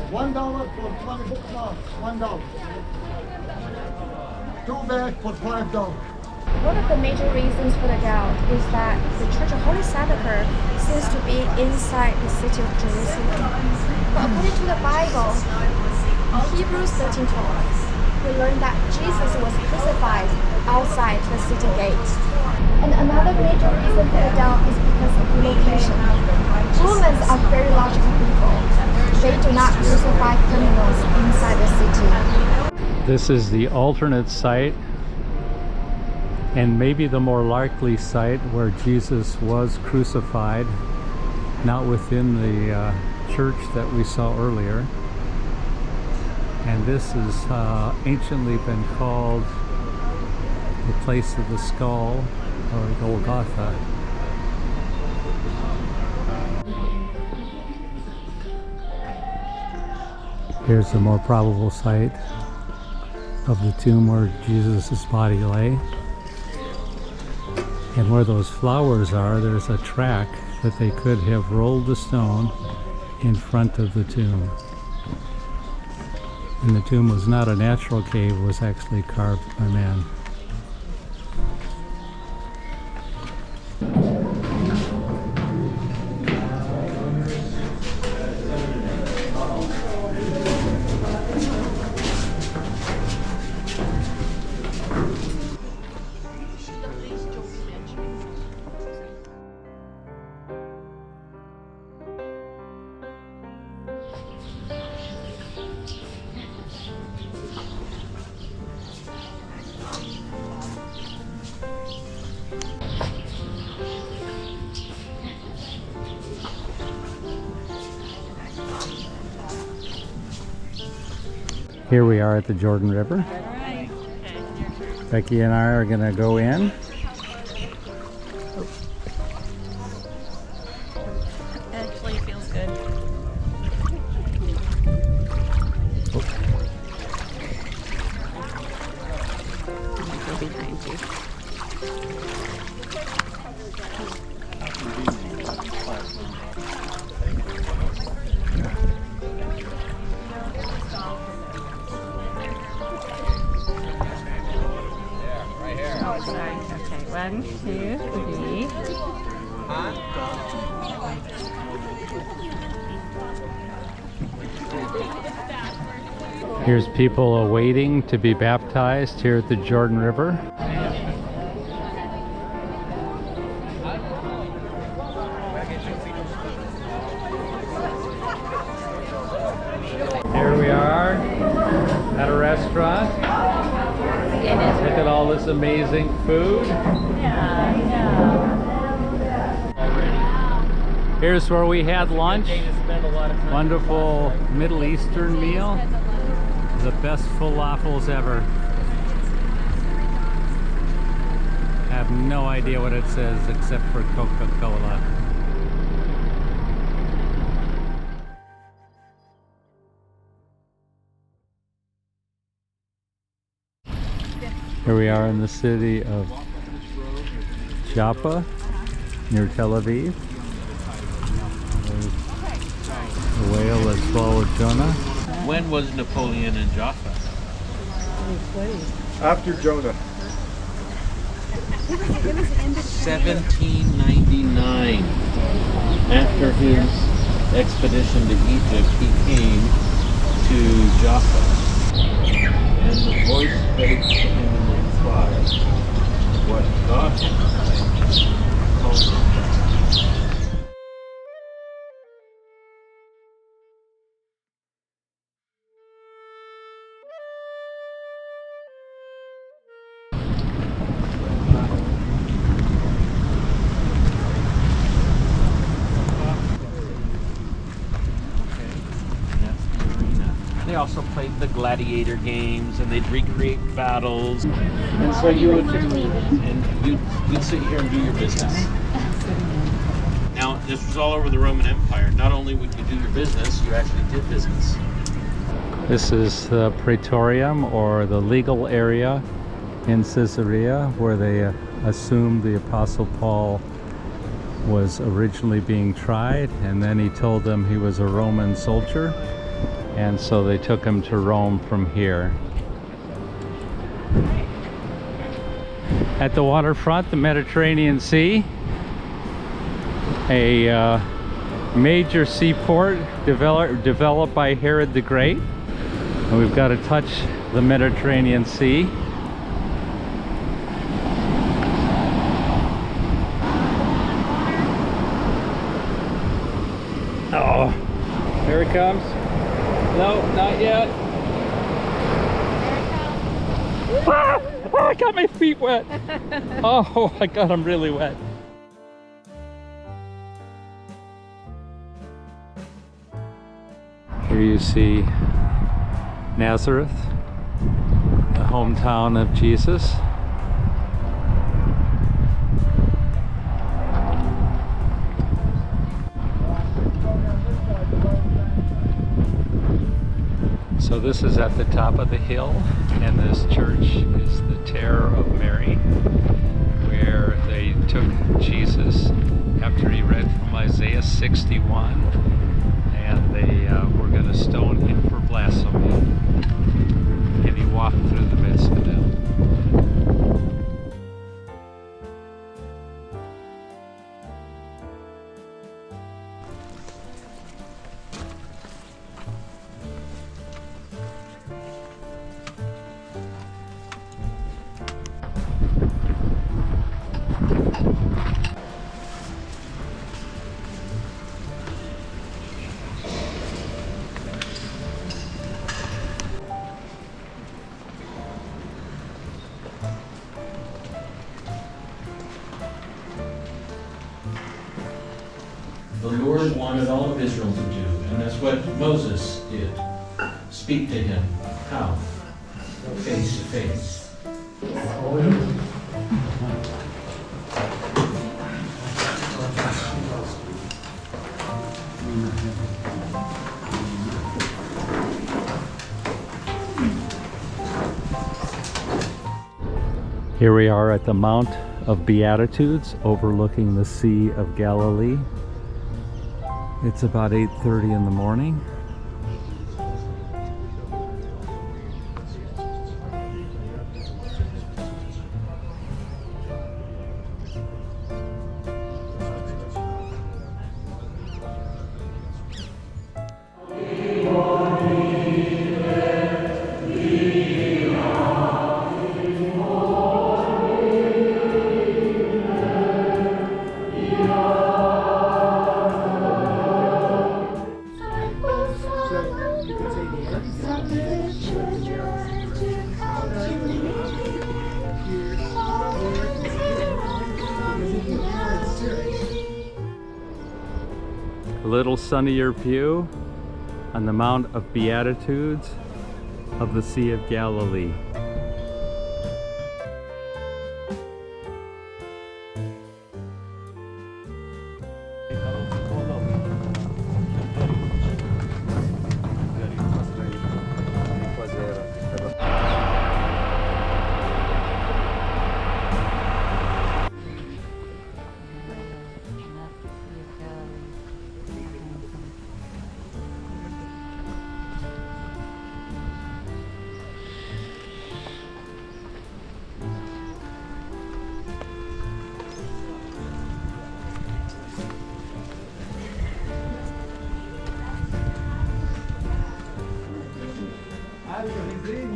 $1 for 26 marks, $1. 2 bags for $5. One of the major reasons for the doubt is that the Church of Holy Sepulchre seems to be inside the city of Jerusalem. But according to the Bible, in Hebrews 13:12, we learn that Jesus was crucified outside the city gate. And another major reason for the doubt is because of the location. Romans are very logical people. They do not crucify criminals inside the city. This is the alternate site, and maybe the more likely site where Jesus was crucified, not within the church that we saw earlier. And this has anciently been called the place of the skull, or Golgotha. Here's the more probable site of the tomb where Jesus' body lay. And where those flowers are, there's a track that they could have rolled the stone in front of the tomb. And the tomb was not a natural cave, it was actually carved by man. Here we are at the Jordan River. Becky and I are going to go in. Actually, it feels good. Go behind you. Sorry. Okay, 1, 2, 3. Here's people awaiting to be baptized here at the Jordan River. Here we are at a restaurant. Look at all this amazing food. Here's where we had lunch. Wonderful Middle Eastern meal. The best falafels ever. I have no idea what it says except for Coca-Cola. Here we are in the city of Joppa, near Tel Aviv. There's the whale that swallowed Jonah. When was Napoleon in Jaffa? After Jonah. 1799. After his expedition to Egypt, he came to Jaffa. And the voice spake to him in reply, what God called him. They also played the gladiator games, and they'd recreate battles. And so you'd sit here and do your business. Now, this was all over the Roman Empire. Not only would you do your business, you actually did business. This is the Praetorium, or the legal area in Caesarea, where they assumed the Apostle Paul was originally being tried, and then he told them he was a Roman soldier, and so they took him to Rome from here. At the waterfront, the Mediterranean Sea, a major seaport developed by Herod the Great. And we've got to touch the Mediterranean Sea. Oh, here it comes. No, not yet. Ah! Oh, I got my feet wet. Oh my God, I'm really wet. Here you see Nazareth, the hometown of Jesus. So this is at the top of the hill, and this church is the Terror of Mary, where they took Jesus after he read from Isaiah 61, and they were going to stone him for blasphemy, and he walked through the midst of them. The Lord wanted all of Israel to do, and that's what Moses did. Speak to him. How? Face to face. Here we are at the Mount of Beatitudes, overlooking the Sea of Galilee. It's about 8:30 in the morning. A little sunnier view on the Mount of Beatitudes of the Sea of Galilee.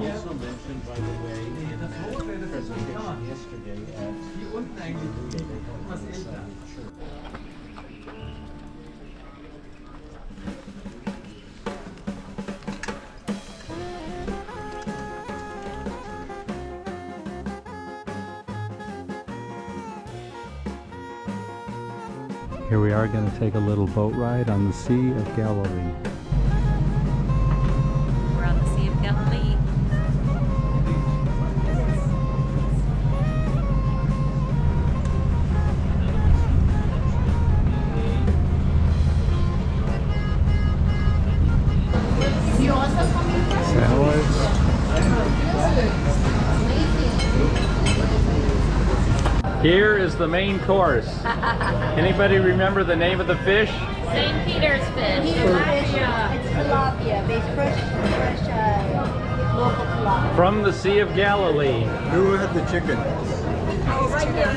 Also mentioned, by the way, in the presentation yesterday at Here we are going to take a little boat ride on the Sea of Galilee. We're on the Sea of Galilee. Here is the main course. Anybody remember the name of the fish? St. Peter's fish. It's tilapia, based fresh From the Sea of Galilee. Who had the chicken? Oh, right here.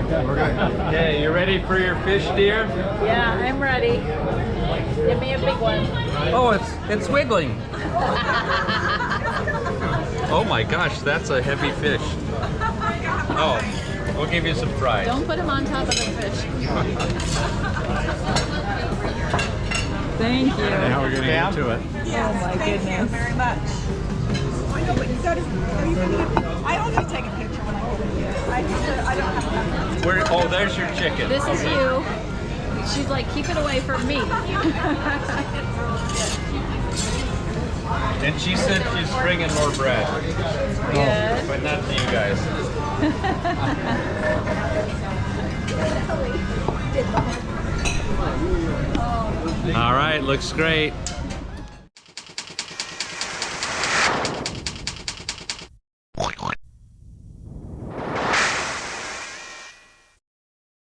Okay. Okay, you ready for your fish, dear? Yeah, I'm ready. Give me a big one. Oh, it's wiggling. Oh my gosh, that's a heavy fish. Oh, we'll give you some fries. Don't put him on top of the fish. Thank you. Now we're gonna get into it. Oh my goodness. Very much. I know, but you gotta. I only take a picture when I open it. I don't have to. Where? Oh, there's your chicken. This is you. She's like, keep it away from me. And she said she's bringing more bread. Good. But not to you guys. All right, looks great.